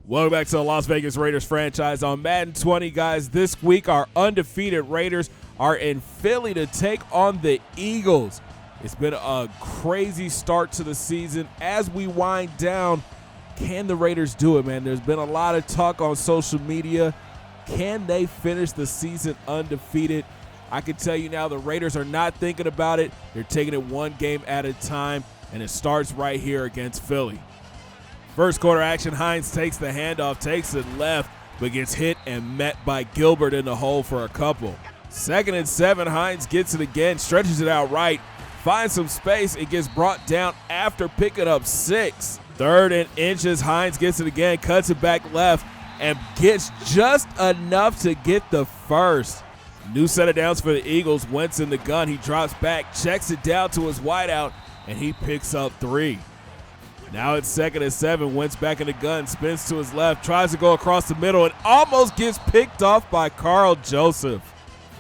Welcome back to the Las Vegas Raiders franchise on Madden 20, guys. This week, our undefeated Raiders are in Philly to take on the Eagles. It's been a crazy start to the season. As we wind down, can the Raiders do it, man? There's been a lot of talk on social media. Can they finish the season undefeated? I can tell you now, the Raiders are not thinking about it. They're taking it one game at a time, and it starts right here against Philly. First quarter action, Hines takes the handoff, takes it left, but gets hit and met by Gilbert in the hole for a couple. 2nd and 7, Hines gets it again, stretches it out right, finds some space, it gets brought down after picking up 6. 3rd and inches, Hines gets it again, cuts it back left, and gets just enough to get the first. New set of downs for the Eagles. Wentz in the gun. He drops back, checks it down to his wideout, and he picks up 3. Now it's 2nd and 7. Wentz back in the gun, spins to his left, tries to go across the middle, and almost gets picked off by Carl Joseph.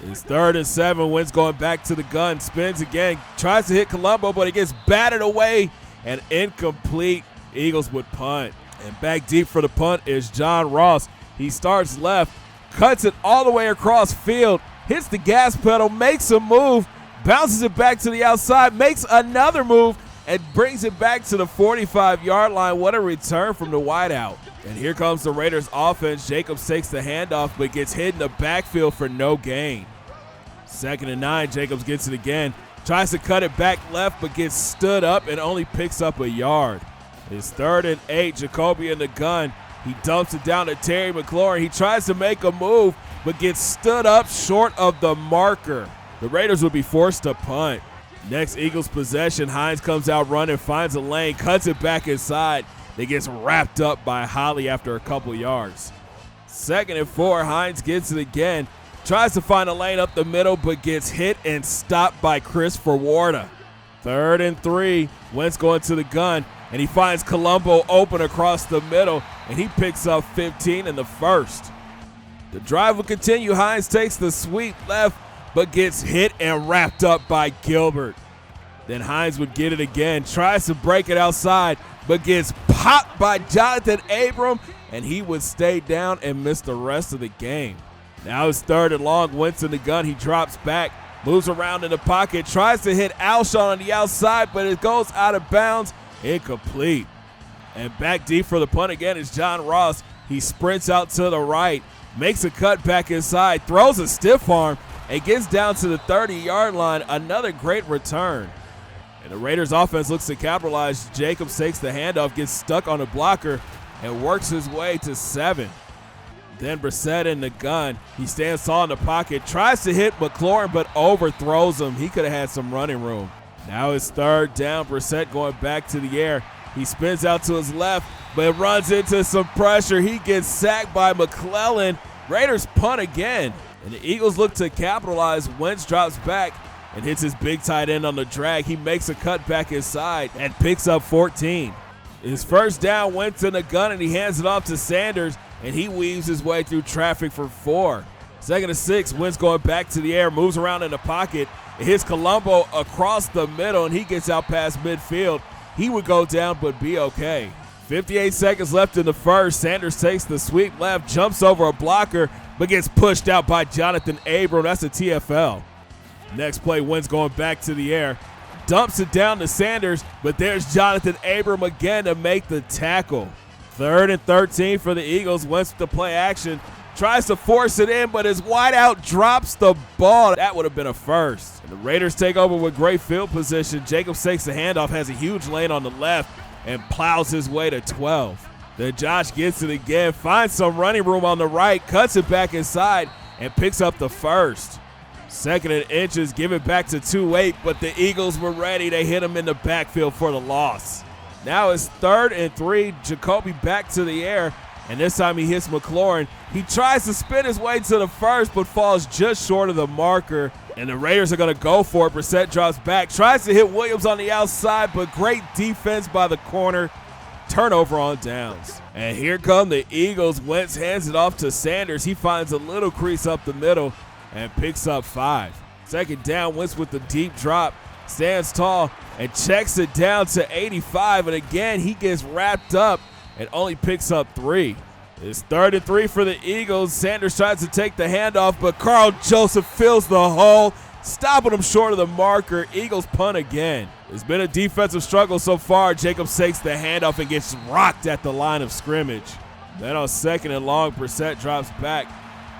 It's 3rd and 7. Wentz going back to the gun, spins again, tries to hit Colombo, but it gets batted away and incomplete. Eagles would punt. And back deep for the punt is John Ross. He starts left, cuts it all the way across field, hits the gas pedal, makes a move, bounces it back to the outside, makes another move, and brings it back to the 45-yard line. What a return from the wideout. And here comes the Raiders offense. Jacobs takes the handoff, but gets hit in the backfield for no gain. 2nd and 9, Jacobs gets it again. Tries to cut it back left, but gets stood up and only picks up a yard. It's 3rd and 8, Jacoby in the gun. He dumps it down to Terry McLaurin. He tries to make a move, but gets stood up short of the marker. The Raiders would be forced to punt. Next Eagles possession, Hines comes out running, finds a lane, cuts it back inside. They gets wrapped up by Holly after a couple yards. 2nd and 4, Hines gets it again. Tries to find a lane up the middle, but gets hit and stopped by Chris Forwarda. 3rd and 3, Wentz going to the gun, and he finds Colombo open across the middle, and he picks up 15 in the first. The drive will continue. Hines takes the sweep left, but gets hit and wrapped up by Gilbert. Then Hines would get it again, tries to break it outside, but gets popped by Jonathan Abram, and he would stay down and miss the rest of the game. Now it's 3rd and long. Wentz in the gun. He drops back, moves around in the pocket, tries to hit Alshon on the outside, but it goes out of bounds. Incomplete. And back deep for the punt again is John Ross. He sprints out to the right, makes a cut back inside, throws a stiff arm, and gets down to the 30-yard line. Another great return. And the Raiders offense looks to capitalize. Jacobs takes the handoff, gets stuck on a blocker, and works his way to 7. Then Brissett in the gun. He stands tall in the pocket, tries to hit McLaurin, but overthrows him. He could have had some running room. Now it's 3rd down. Brissett going back to the air. He spins out to his left, but runs into some pressure. He gets sacked by McClellan. Raiders punt again. And the Eagles look to capitalize. Wentz drops back and hits his big tight end on the drag. He makes a cut back inside and picks up 14. His first down, Wentz in the gun, and he hands it off to Sanders, and he weaves his way through traffic for 4. 2nd and 6, Wentz going back to the air, moves around in the pocket. It hits Colombo across the middle, and he gets out past midfield. He would go down but be okay. 58 seconds left in the first. Sanders takes the sweep left, jumps over a blocker, but gets pushed out by Jonathan Abram. That's a TFL. Next play, Wentz going back to the air. Dumps it down to Sanders, but there's Jonathan Abram again to make the tackle. 3rd and 13 for the Eagles. Wentz with the play action. Tries to force it in, but his wideout drops the ball. That would have been a first. And the Raiders take over with great field position. Jacobs takes the handoff, has a huge lane on the left, and plows his way to 12. Then Josh gets it again, finds some running room on the right, cuts it back inside, and picks up the first. 2nd and inches, give it back to 2-8, but the Eagles were ready. They hit him in the backfield for the loss. Now it's 3rd and 3. Jacoby back to the air, and this time he hits McLaurin. He tries to spin his way to the first, but falls just short of the marker, and the Raiders are going to go for it. Brissett drops back, tries to hit Williams on the outside, but great defense by the corner. Turnover on downs. And here come the Eagles. Wentz hands it off to Sanders. He finds a little crease up the middle and picks up 5. 2nd down, Wentz with the deep drop. Stands tall and checks it down to 85, and again he gets wrapped up and only picks up 3. It's 3rd and 3 for the Eagles. Sanders tries to take the handoff, but Carl Joseph fills the hole, stopping him short of the marker. Eagles punt again. It's been a defensive struggle so far. Jacobs takes the handoff and gets rocked at the line of scrimmage. Then on 2nd and long, Brissett drops back,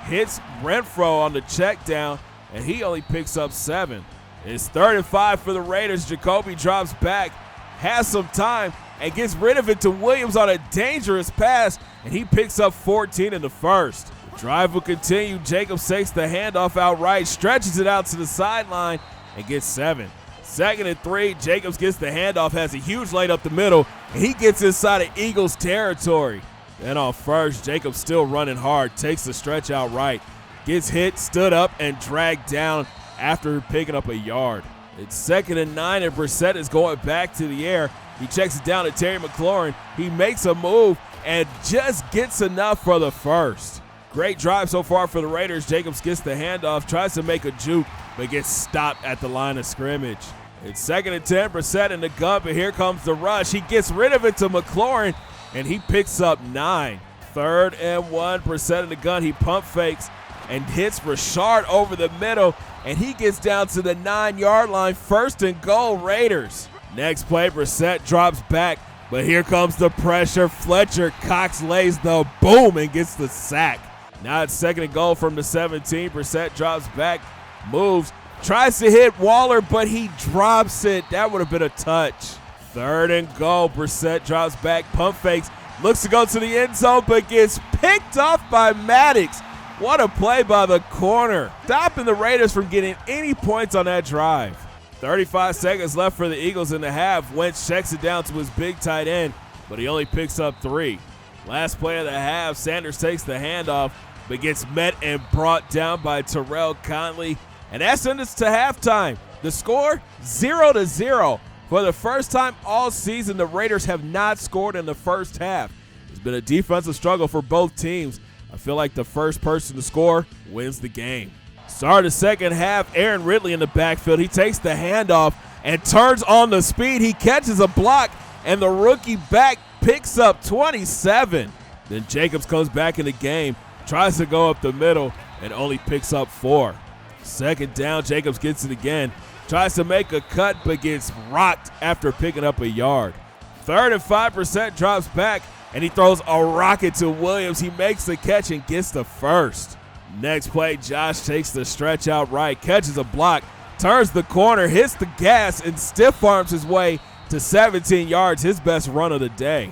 hits Renfro on the check down, and he only picks up 7. It's 3rd and 5 for the Raiders. Jacoby drops back, has some time, and gets rid of it to Williams on a dangerous pass, and he picks up 14 in the first. The drive will continue. Jacobs takes the handoff outright, stretches it out to the sideline, and gets 7. 2nd and 3, Jacobs gets the handoff, has a huge lane up the middle, and he gets inside of Eagles territory. Then on 1st, Jacobs still running hard, takes the stretch outright, gets hit, stood up, and dragged down after picking up a yard. It's 2nd and 9, and Brissett is going back to the air. He checks it down to Terry McLaurin. He makes a move and just gets enough for the first. Great drive so far for the Raiders. Jacobs gets the handoff, tries to make a juke, but gets stopped at the line of scrimmage. It's 2nd and 10, Brissett in the gun, but here comes the rush. He gets rid of it to McLaurin, and he picks up 9. 3rd and 1, Brissett in the gun. He pump fakes and hits Richard over the middle, and he gets down to the 9-yard line. 1st and goal, Raiders. Next play, Brissett drops back, but here comes the pressure. Fletcher Cox lays the boom and gets the sack. Now it's 2nd and goal from the 17. Brissett drops back, moves, tries to hit Waller, but he drops it. That would have been a touch. 3rd and goal, Brissett drops back, pump fakes, looks to go to the end zone, but gets picked off by Maddox. What a play by the corner, stopping the Raiders from getting any points on that drive. 35 seconds left for the Eagles in the half. Wentz checks it down to his big tight end, but he only picks up 3. Last play of the half, Sanders takes the handoff, but gets met and brought down by Terrell Conley. And that sends us to halftime. The score, 0-0. For the first time all season, the Raiders have not scored in the first half. It's been a defensive struggle for both teams. I feel like the first person to score wins the game. Start of the second half, Aaron Ridley in the backfield. He takes the handoff and turns on the speed. He catches a block, and the rookie back picks up 27. Then Jacobs comes back in the game, tries to go up the middle, and only picks up 4. 2nd down, Jacobs gets it again. Tries to make a cut, but gets rocked after picking up a yard. 3rd and 5%, drops back, and he throws a rocket to Williams. He makes the catch and gets the first. Next play, Josh takes the stretch out right, catches a block, turns the corner, hits the gas, and stiff arms his way to 17 yards, his best run of the day.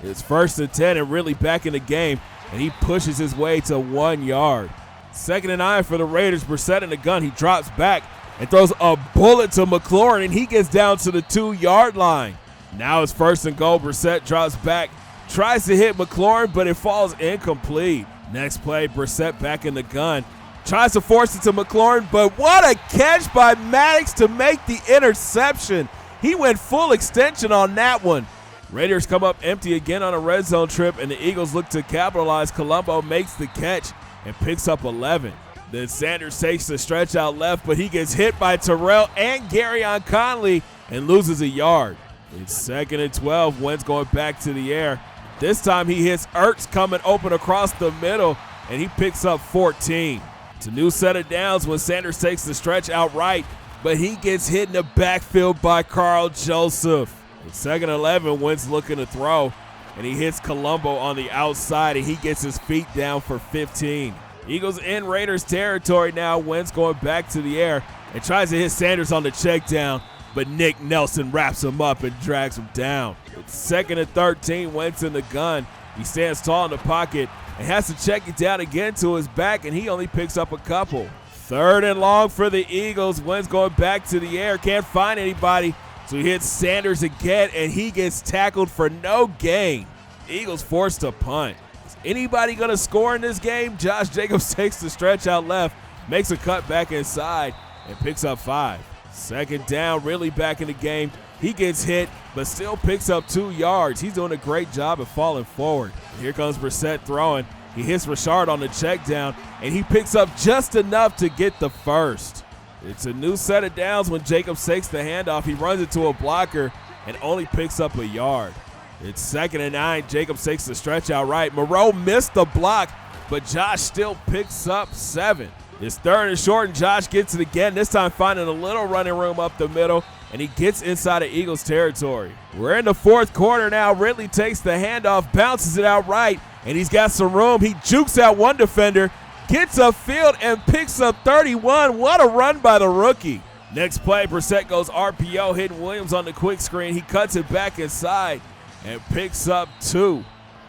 It's 1st and 10 and Ridley back in the game, and he pushes his way to 1 yard. 2nd and 9 for the Raiders. Brissett in the gun. He drops back and throws a bullet to McLaurin, and he gets down to the 2-yard line. Now it's 1st and goal. Brissett drops back, tries to hit McLaurin, but it falls incomplete. Next play, Brissett back in the gun. Tries to force it to McLaurin, but what a catch by Maddox to make the interception. He went full extension on that one. Raiders come up empty again on a red zone trip, and the Eagles look to capitalize. Colombo makes the catch and picks up 11. Then Sanders takes the stretch out left, but he gets hit by Terrell and Garyon Conley and loses a yard. It's 2nd and 12. Wentz going back to the air. This time he hits Ertz coming open across the middle, and he picks up 14. It's a new set of downs when Sanders takes the stretch outright, but he gets hit in the backfield by Carl Joseph. It's 2nd and 11. Wentz looking to throw, and he hits Colombo on the outside, and he gets his feet down for 15. Eagles in Raiders territory now. Wentz going back to the air and tries to hit Sanders on the check down, but Nick Nelson wraps him up and drags him down. It's 2nd and 13. Wentz in the gun. He stands tall in the pocket and has to check it down again to his back, and he only picks up a couple. 3rd and long for the Eagles. Wentz going back to the air. Can't find anybody, so he hits Sanders again, and he gets tackled for no gain. Eagles forced to punt. Is anybody going to score in this game? Josh Jacobs takes the stretch out left, makes a cut back inside, and picks up 5. 2nd down, Ridley back in the game. He gets hit, but still picks up 2 yards. He's doing a great job of falling forward. Here comes Brissett throwing. He hits Richard on the check down, and he picks up just enough to get the first. It's a new set of downs when Jacobs takes the handoff. He runs it to a blocker and only picks up a yard. It's 2nd and 9. Jacobs takes the stretch out right. Moreau missed the block, but Josh still picks up 7. It's 3rd and short, and Josh gets it again, this time finding a little running room up the middle, and he gets inside of Eagles territory. We're in the 4th quarter now. Ridley takes the handoff, bounces it out right, and he's got some room. He jukes out one defender, gets upfield, and picks up 31. What a run by the rookie. Next play, Brissett goes RPO, hitting Williams on the quick screen. He cuts it back inside and picks up 2.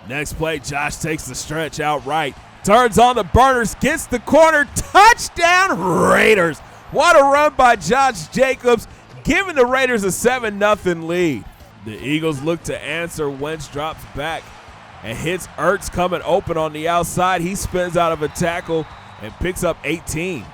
Next play, Josh takes the stretch out right, turns on the burners, gets the corner, touchdown Raiders. What a run by Josh Jacobs, giving the Raiders a 7-0 lead. The Eagles look to answer. Wentz drops back and hits Ertz coming open on the outside. He spins out of a tackle and picks up 18.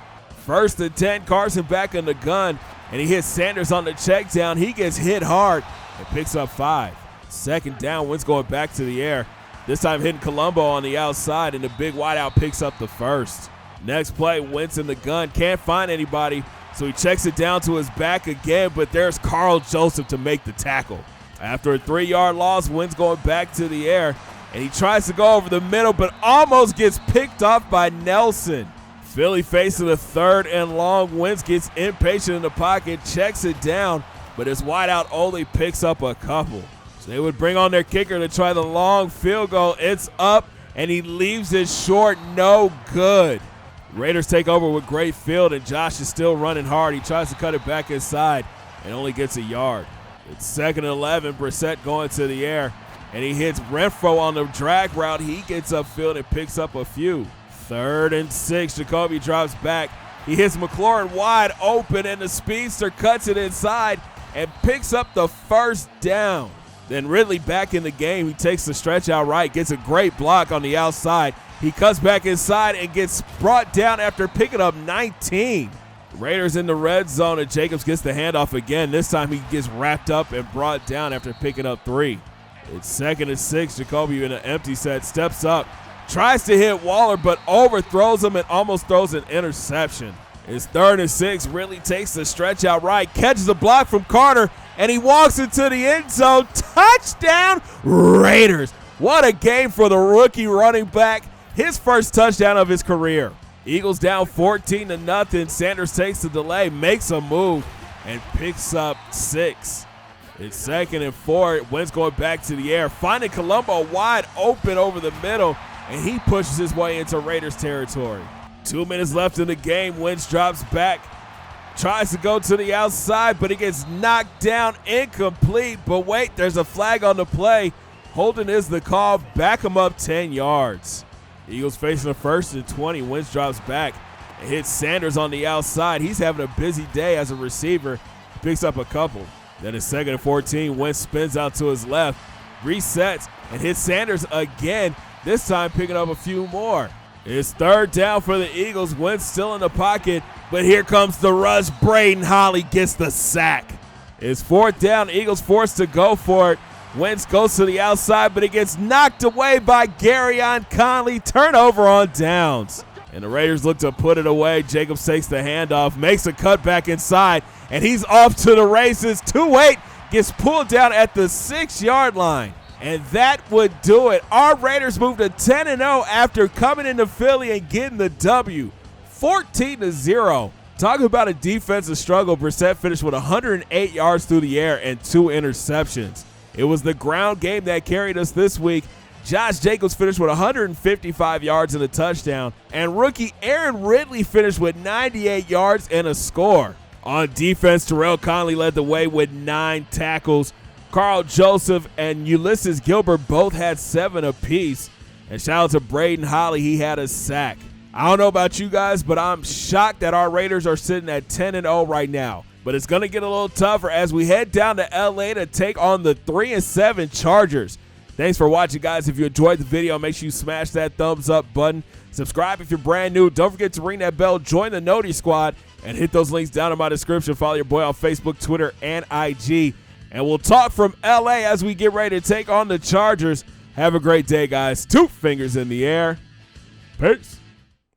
1st and 10, Carson back in the gun, and he hits Sanders on the check down. He gets hit hard and picks up 5. 2nd down, Wentz going back to the air. This time hitting Colombo on the outside, and the big wideout picks up the 1st. Next play, Wentz in the gun, can't find anybody, so he checks it down to his back again, but there's Carl Joseph to make the tackle. After a 3-yard loss, Wentz going back to the air, and he tries to go over the middle, but almost gets picked off by Nelson. Philly facing a 3rd and long. Wentz gets impatient in the pocket, checks it down, but his wideout only picks up a couple. They would bring on their kicker to try the long field goal. It's up, and he leaves it short. No good. Raiders take over with great field, and Josh is still running hard. He tries to cut it back inside and only gets a yard. It's 2nd and 11. Brissett going to the air, and he hits Renfro on the drag route. He gets upfield and picks up a few. 3rd and 6. Jacoby drops back. He hits McLaurin wide open, and the speedster cuts it inside and picks up the 1st down. Then Ridley back in the game. He takes the stretch out right, gets a great block on the outside. He cuts back inside and gets brought down after picking up 19. Raiders in the red zone, and Jacobs gets the handoff again. This time he gets wrapped up and brought down after picking up 3. It's 2nd and 6. Jacoby in an empty set, steps up, tries to hit Waller, but overthrows him and almost throws an interception. It's 3rd and 6. Ridley takes the stretch out right, catches a block from Carter, and he walks into the end zone. Touchdown, Raiders. What a game for the rookie running back. His first touchdown of his career. Eagles down 14-0. Sanders takes the delay, makes a move, and picks up 6. It's 2nd and 4. Wentz going back to the air, finding Colombo wide open over the middle, and he pushes his way into Raiders territory. 2 minutes left in the game. Wentz drops back, tries to go to the outside, but he gets knocked down, incomplete. But wait, there's a flag on the play. Holding is the call. Back him up 10 yards. Eagles facing a 1st and 20. Wentz drops back and hits Sanders on the outside. He's having a busy day as a receiver. Picks up a couple. Then it's 2nd and 14. Wentz spins out to his left, resets, and hits Sanders again, this time picking up a few more. It's 3rd down for the Eagles. Wentz still in the pocket, but here comes the rush. Braden Holly gets the sack. It's 4th down. Eagles forced to go for it. Wentz goes to the outside, but it gets knocked away by Garyon Conley. Turnover on downs. And the Raiders look to put it away. Jacobs takes the handoff, makes a cut back inside, and he's off to the races. 2-8 gets pulled down at the 6-yard line. And that would do it. Our Raiders moved to 10-0 after coming into Philly and getting the W. 14-0. Talking about a defensive struggle, Brissett finished with 108 yards through the air and 2 interceptions. It was the ground game that carried us this week. Josh Jacobs finished with 155 yards and a touchdown, and rookie Aaron Ridley finished with 98 yards and a score. On defense, Terrell Conley led the way with 9 tackles. Carl Joseph and Ulysses Gilbert both had 7 apiece. And shout out to Braden Holly, he had a sack. I don't know about you guys, but I'm shocked that our Raiders are sitting at 10-0 right now. But it's going to get a little tougher as we head down to LA to take on the 3-7 Chargers. Thanks for watching, guys. If you enjoyed the video, make sure you smash that thumbs up button. Subscribe if you're brand new. Don't forget to ring that bell, join the Noti Squad, and hit those links down in my description. Follow your boy on Facebook, Twitter, and IG. And we'll talk from LA as we get ready to take on the Chargers. Have a great day, guys. 2 fingers in the air. Peace.